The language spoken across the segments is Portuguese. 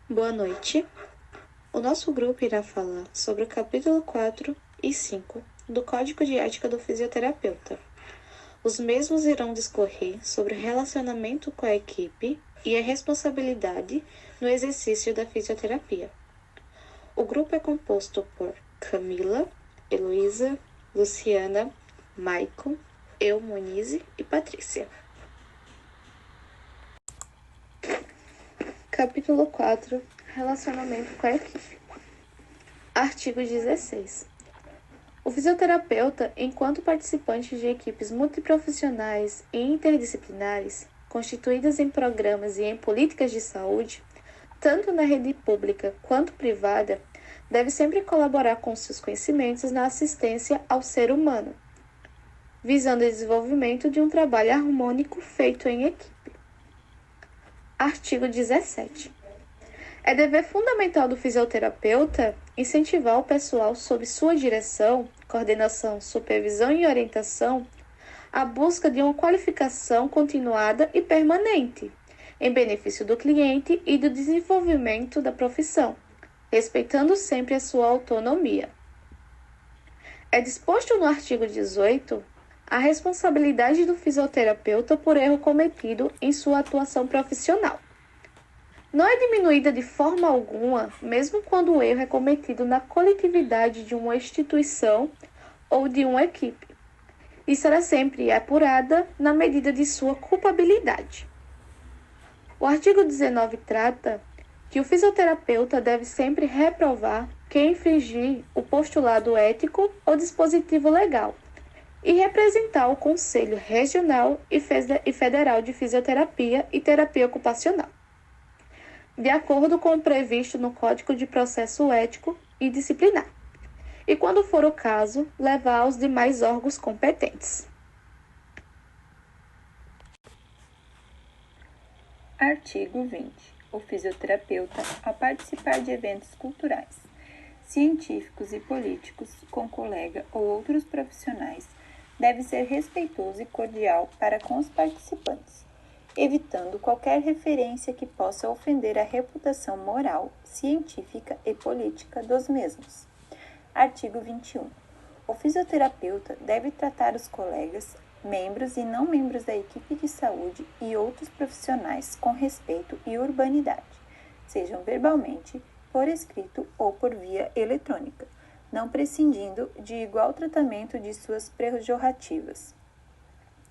Boa noite. O nosso grupo irá falar sobre o capítulo 4 e 5 do Código de Ética do Fisioterapeuta. Os mesmos irão discorrer sobre o relacionamento com a equipe e a responsabilidade no exercício da fisioterapia. O grupo é composto por Camila, Heloísa, Luciana, Maicon, eu, Monize e Patrícia. Capítulo 4. Relacionamento com a equipe. Artigo 16. O fisioterapeuta, enquanto participante de equipes multiprofissionais e interdisciplinares, constituídas em programas e em políticas de saúde, tanto na rede pública quanto privada, deve sempre colaborar com seus conhecimentos na assistência ao ser humano, visando o desenvolvimento de um trabalho harmônico feito em equipe. Artigo 17. É dever fundamental do fisioterapeuta incentivar o pessoal sob sua direção, coordenação, supervisão e orientação à busca de uma qualificação continuada e permanente, em benefício do cliente e do desenvolvimento da profissão, respeitando sempre a sua autonomia. É disposto no artigo 18 a responsabilidade do fisioterapeuta por erro cometido em sua atuação profissional. Não é diminuída de forma alguma, mesmo quando o erro é cometido na coletividade de uma instituição ou de uma equipe, e será sempre apurada na medida de sua culpabilidade. O artigo 19 trata que o fisioterapeuta deve sempre reprovar quem infringir o postulado ético ou dispositivo legal e representar o Conselho Regional e Federal de Fisioterapia e Terapia Ocupacional, de acordo com o previsto no Código de Processo Ético e Disciplinar, e, quando for o caso, levar aos demais órgãos competentes. Artigo 20. O fisioterapeuta, a participar de eventos culturais, científicos e políticos com colega ou outros profissionais, deve ser respeitoso e cordial para com os participantes, evitando qualquer referência que possa ofender a reputação moral, científica e política dos mesmos. Artigo 21. O fisioterapeuta deve tratar os colegas, membros e não membros da equipe de saúde e outros profissionais com respeito e urbanidade, sejam verbalmente, por escrito ou por via eletrônica, não prescindindo de igual tratamento de suas prerrogativas.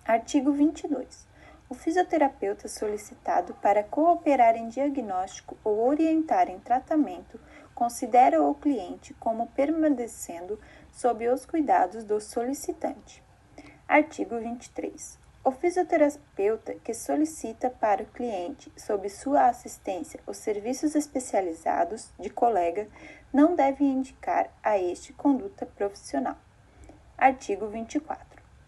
Artigo 22. O fisioterapeuta solicitado para cooperar em diagnóstico ou orientar em tratamento considera o cliente como permanecendo sob os cuidados do solicitante. Artigo 23. O fisioterapeuta que solicita para o cliente, sob sua assistência, os serviços especializados de colega, não deve indicar a este conduta profissional. Artigo 24.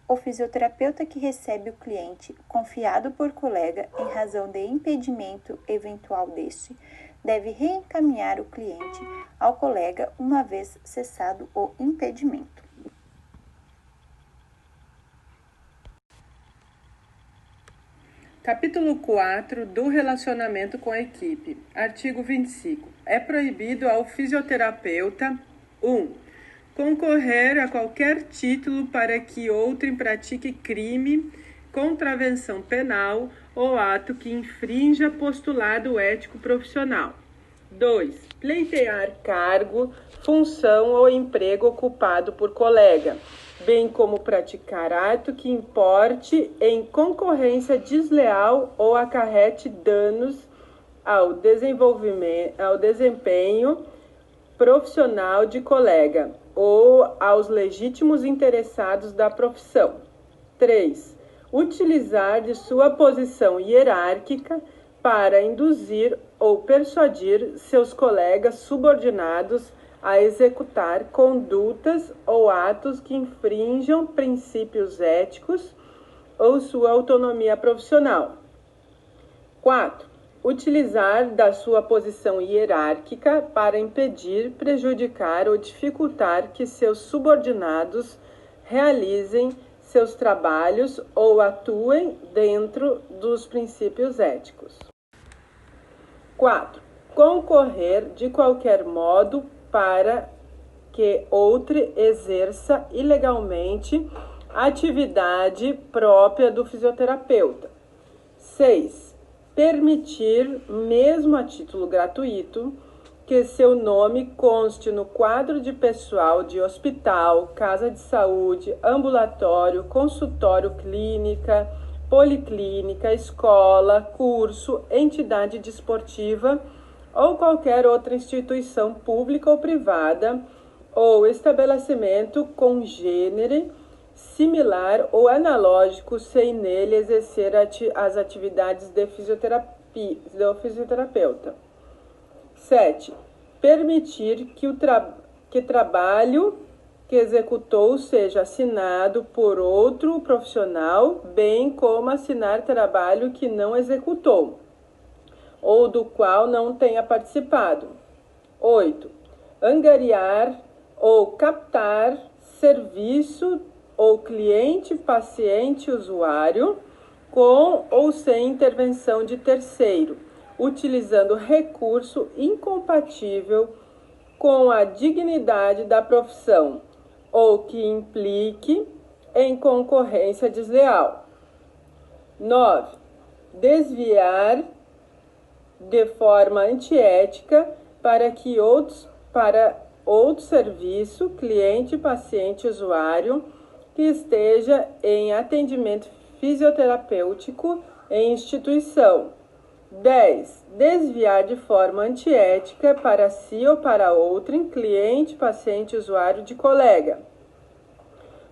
O fisioterapeuta que recebe o cliente, confiado por colega em razão de impedimento eventual deste, deve reencaminhar o cliente ao colega uma vez cessado o impedimento. Capítulo 4 do relacionamento com a equipe. Artigo 25. É proibido ao fisioterapeuta 1. Concorrer a qualquer título para que outrem pratique crime, contravenção penal ou ato que infrinja postulado ético profissional. 2. Pleitear cargo, função ou emprego ocupado por colega, bem como praticar ato que importe em concorrência desleal ou acarrete danos ao desempenho profissional de colega ou aos legítimos interessados da profissão. 3. Utilizar de sua posição hierárquica para induzir ou persuadir seus colegas subordinados a executar condutas ou atos que infrinjam princípios éticos ou sua autonomia profissional. 4. Utilizar da sua posição hierárquica para impedir, prejudicar ou dificultar que seus subordinados realizem seus trabalhos ou atuem dentro dos princípios éticos. 4. concorrer de qualquer modo para que outro exerça ilegalmente a atividade própria do fisioterapeuta. 6. Permitir, mesmo a título gratuito, que seu nome conste no quadro de pessoal de hospital, casa de saúde, ambulatório, consultório, clínica, policlínica, escola, curso, entidade desportiva ou qualquer outra instituição pública ou privada ou estabelecimento congênere, similar ou analógico, sem nele exercer as atividades de fisioterapia, do fisioterapeuta. 7. Permitir que trabalho que executou seja assinado por outro profissional, bem como assinar trabalho que não executou, ou do qual não tenha participado. 8. Angariar ou captar serviço ou cliente, paciente, usuário, com ou sem intervenção de terceiro, utilizando recurso incompatível com a dignidade da profissão ou que implique em concorrência desleal. 9. Desviar de forma antiética para outro serviço, cliente, paciente, usuário, que esteja em atendimento fisioterapêutico em instituição. 10. Desviar de forma antiética para si ou para outrem, cliente, paciente, usuário de colega.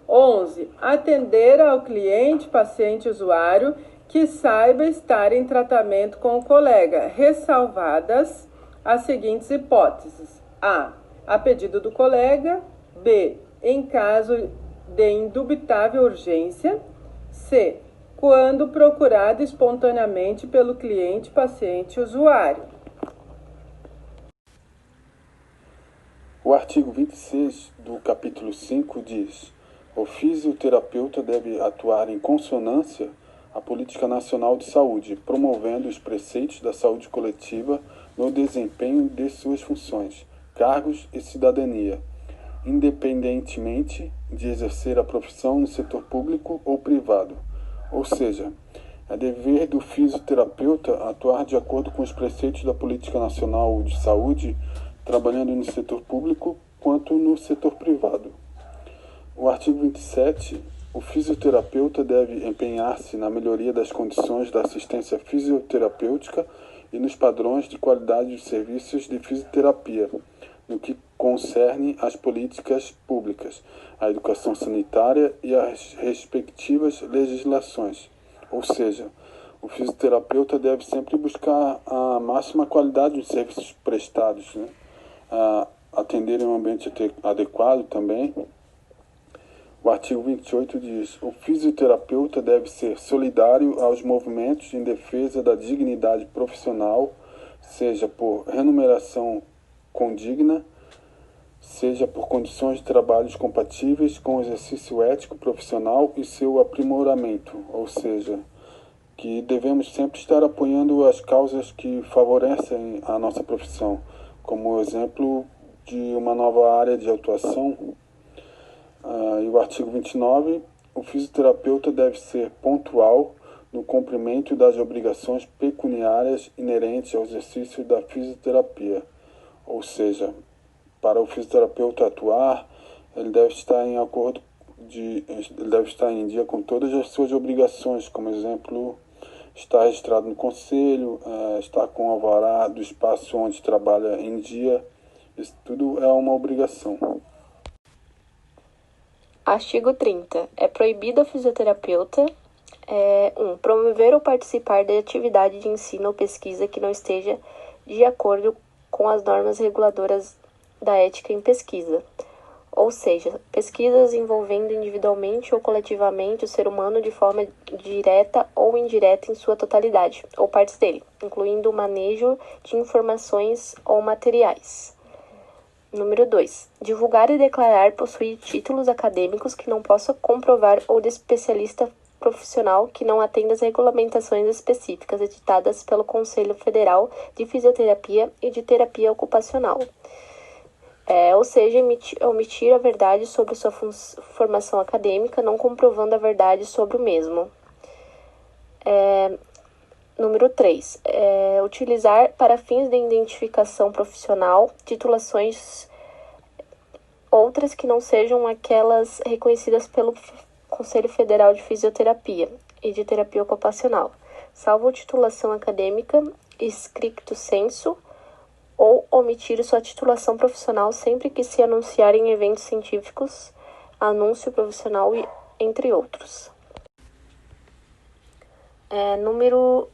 11. Atender ao cliente, paciente, usuário que saiba estar em tratamento com o colega, ressalvadas as seguintes hipóteses: a pedido do colega; b, em caso de indubitável urgência; c, quando procurado espontaneamente pelo cliente, paciente, usuário. O artigo 26 do capítulo 5 diz: o fisioterapeuta deve atuar em consonância à Política Nacional de Saúde, promovendo os preceitos da saúde coletiva no desempenho de suas funções, cargos e cidadania, independentemente de exercer a profissão no setor público ou privado. Ou seja, é dever do fisioterapeuta atuar de acordo com os preceitos da Política Nacional de Saúde, trabalhando no setor público quanto no setor privado. O artigo 27, o fisioterapeuta deve empenhar-se na melhoria das condições da assistência fisioterapêutica e nos padrões de qualidade dos serviços de fisioterapia, no que concerne às políticas públicas, à educação sanitária e às respectivas legislações. Ou seja, o fisioterapeuta deve sempre buscar a máxima qualidade dos serviços prestados, atender em um ambiente adequado também. O artigo 28 diz: o fisioterapeuta deve ser solidário aos movimentos em defesa da dignidade profissional, seja por remuneração condigna, seja por condições de trabalho compatíveis com o exercício ético profissional e seu aprimoramento, ou seja, que devemos sempre estar apoiando as causas que favorecem a nossa profissão, como exemplo de uma nova área de atuação. E o artigo 29, o fisioterapeuta deve ser pontual no cumprimento das obrigações pecuniárias inerentes ao exercício da fisioterapia, ou seja, para o fisioterapeuta atuar, ele deve estar em dia com todas as suas obrigações, como exemplo, estar registrado no conselho, estar com o alvará do espaço onde trabalha em dia. Isso tudo é uma obrigação. Artigo 30. É proibido ao fisioterapeuta 1. Promover ou participar de atividade de ensino ou pesquisa que não esteja de acordo com as normas reguladoras da ética em pesquisa, ou seja, pesquisas envolvendo individualmente ou coletivamente o ser humano de forma direta ou indireta em sua totalidade, ou partes dele, incluindo o manejo de informações ou materiais. Número 2. Divulgar e declarar possuir títulos acadêmicos que não possa comprovar ou de especialista profissional que não atenda às regulamentações específicas editadas pelo Conselho Federal de Fisioterapia e de Terapia Ocupacional. Ou seja, omitir a verdade sobre sua formação acadêmica, não comprovando a verdade sobre o mesmo. Número 3. Utilizar para fins de identificação profissional titulações outras que não sejam aquelas reconhecidas pelo Conselho Federal de Fisioterapia e de Terapia Ocupacional, salvo titulação acadêmica, stricto sensu, ou omitir sua titulação profissional sempre que se anunciar em eventos científicos, anúncio profissional e entre outros. Número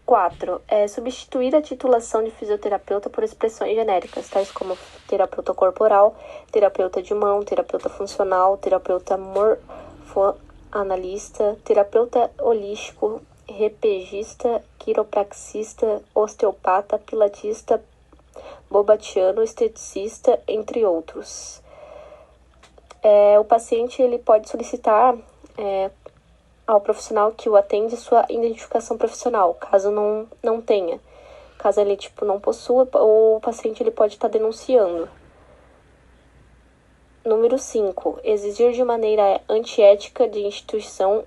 4. Substituir a titulação de fisioterapeuta por expressões genéricas, tais como terapeuta corporal, terapeuta de mão, terapeuta funcional, terapeuta morfoanalista, terapeuta holístico, repegista, quiropraxista, osteopata, pilatista, bobatiano, esteticista, entre outros. O paciente ele pode solicitar ao profissional que o atende sua identificação profissional, caso não tenha. Caso ele não possua, o paciente ele pode estar denunciando. Número 5. Exigir de maneira antiética de instituição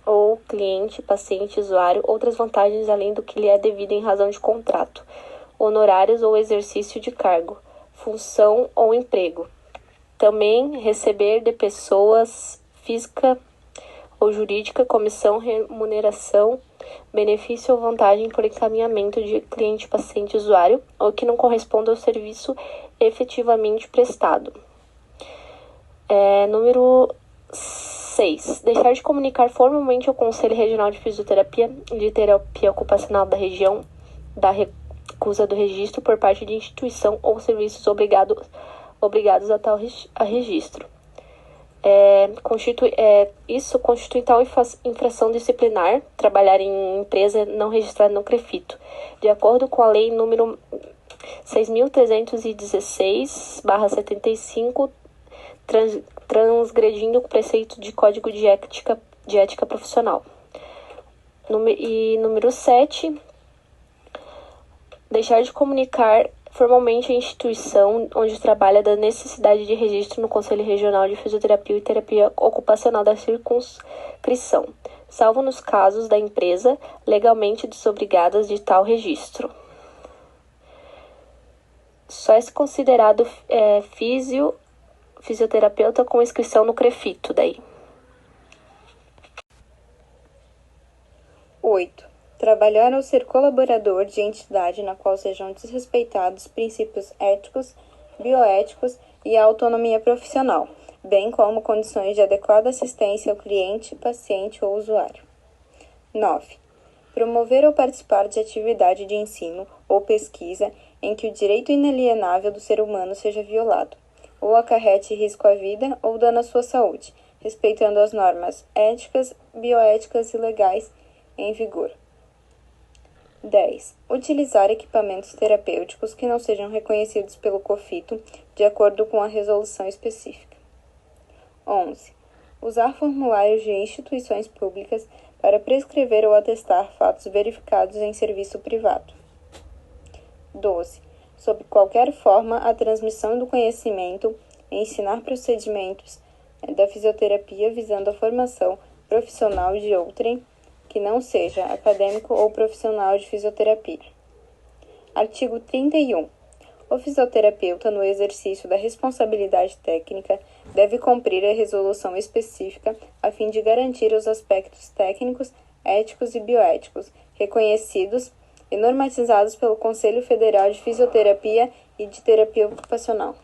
ou cliente, paciente, usuário, outras vantagens além do que lhe é devido em razão de contrato, honorários ou exercício de cargo, função ou emprego. Também receber de pessoas física ou jurídica comissão, remuneração, benefício ou vantagem por encaminhamento de cliente, paciente, usuário, ou que não corresponda ao serviço efetivamente prestado. Número 6. Deixar de comunicar formalmente ao Conselho Regional de Fisioterapia e de Terapia Ocupacional da região da recusa do registro por parte de instituição ou serviços obrigados a tal registro. Isso constitui tal infração disciplinar, trabalhar em empresa não registrada no CREFITO, de acordo com a Lei número 6.316/75, transgredindo o preceito de Código de Ética Profissional. Número 7. Deixar de comunicar formalmente a instituição onde trabalha da necessidade de registro no Conselho Regional de Fisioterapia e Terapia Ocupacional da circunscrição, salvo nos casos da empresa legalmente desobrigadas de tal registro. Só é considerado fisioterapeuta com inscrição no CREFITO daí. 8. Trabalhar ou ser colaborador de entidade na qual sejam desrespeitados princípios éticos, bioéticos e a autonomia profissional, bem como condições de adequada assistência ao cliente, paciente ou usuário. 9. Promover ou participar de atividade de ensino ou pesquisa em que o direito inalienável do ser humano seja violado, ou acarrete risco à vida ou dano à sua saúde, respeitando as normas éticas, bioéticas e legais em vigor. 10. Utilizar equipamentos terapêuticos que não sejam reconhecidos pelo COFITO de acordo com a resolução específica. 11. Usar formulários de instituições públicas para prescrever ou atestar fatos verificados em serviço privado. 12. Sob qualquer forma, a transmissão do conhecimento e ensinar procedimentos da fisioterapia visando a formação profissional de outrem, que não seja acadêmico ou profissional de fisioterapia. Artigo 31. O fisioterapeuta, no exercício da responsabilidade técnica, deve cumprir a resolução específica a fim de garantir os aspectos técnicos, éticos e bioéticos reconhecidos e normatizados pelo Conselho Federal de Fisioterapia e de Terapia Ocupacional.